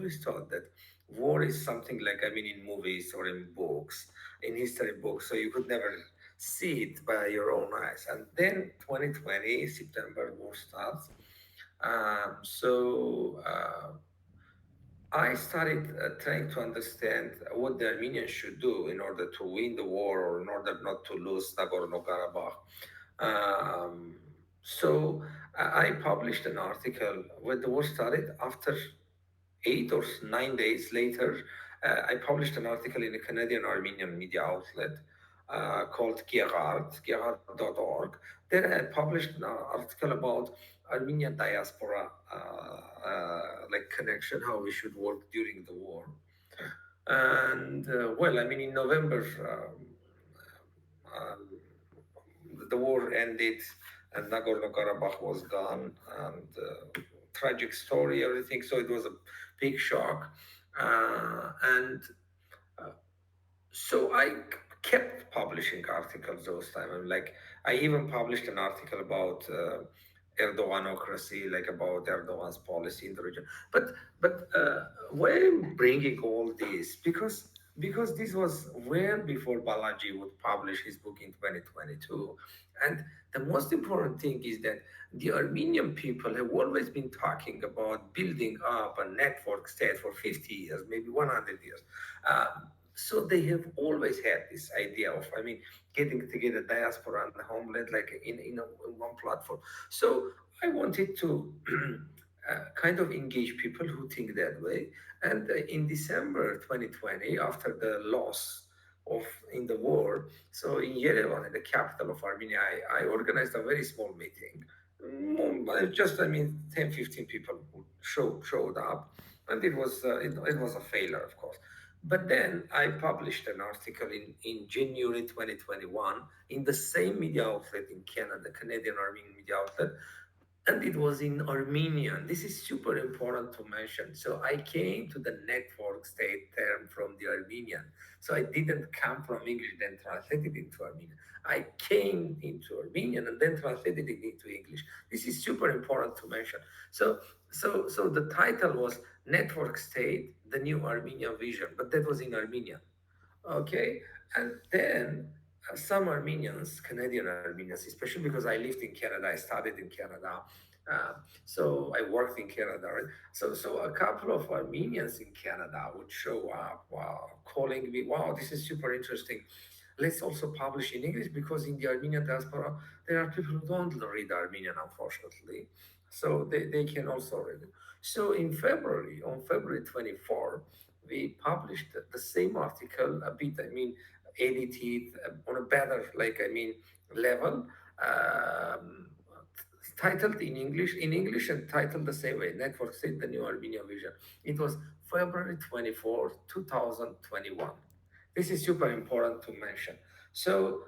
always thought that war is something like, I mean, in movies or in books, in history books, so you could never see it by your own eyes. And then 2020, September, war starts. I started trying to understand what the Armenians should do in order to win the war or in order not to lose Nagorno Karabakh. Um, I published an article when the war started. After 8 or 9 days later, I published an article in a Canadian Armenian media outlet called Gerard.org. There I published an article about Armenian diaspora, like connection, how we should work during the war. And well, I mean, in November, um, the war ended and Nagorno Karabakh was gone, and tragic story, everything. So it was a big shock. And so I kept publishing articles those time. I'm like, I even published an article about Erdoganocracy, like about Erdogan's policy in the region. But why I'm bringing all this, because this was well before Balaji would publish his book in 2022. And the most important thing is that the Armenian people have always been talking about building up a network state for 50 years, maybe 100 years. So they have always had this idea of, I mean, getting together diaspora and the homeland like in one platform. So I wanted to kind of engage people who think that way. And in December 2020, after the loss of in the war, so in Yerevan, in the capital of Armenia, I organized a very small meeting. Just, I mean, 10, 15 people who showed up, and it was a failure, of course. But then I published an article in January 2021 in the same media outlet in Canada, Canadian Armenian media outlet, and it was in Armenian. This is super important to mention. So I came to the network state term from the Armenian. So I didn't come from English, then translated into Armenian. I came into Armenian and then translated it into English. This is super important to mention. So the title was Network State, the New Armenian Vision, but that was in Armenian. Okay, and then some Armenians, Canadian Armenians, especially because I lived in Canada, I studied in Canada, uh, so I worked in Canada. Right? So a couple of Armenians in Canada would show up, wow, calling me, wow, this is super interesting. Let's also publish in English because in the Armenian diaspora there are people who don't read Armenian, unfortunately. So they can also read it. So in February, on February 24, we published the same article a bit, I mean, edited on a better, like, I mean, level, um, titled in English and titled the same way, Network State, the New Armenian Vision. It was February 24, 2021. This is super important to mention. So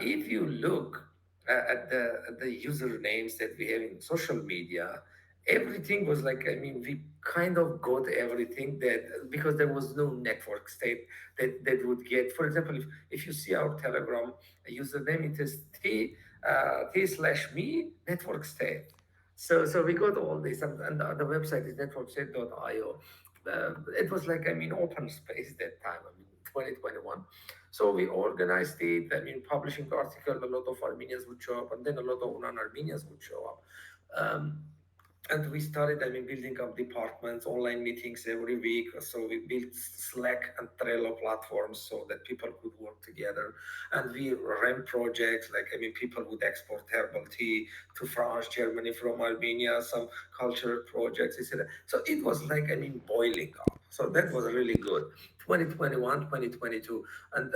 if you look at the usernames that we have in social media, everything was like, I mean, we kind of got everything that, because there was no network state that would get, for example, if you see our Telegram username, it is t/me network state. So we got all this, and the website is networkstate.io. It was like, I mean, open space that time, I mean, 2021. So we organized it, I mean, publishing the article, a lot of Armenians would show up, and then a lot of non-Armenians would show up. Um, and we started, I mean, building up departments, online meetings every week. So we built Slack and Trello platforms so that people could work together. And we ran projects like, I mean, people would export herbal tea to France, Germany from Armenia, some cultural projects, etc. So it was like, I mean, boiling up. So that was really good. 2021, 2022. And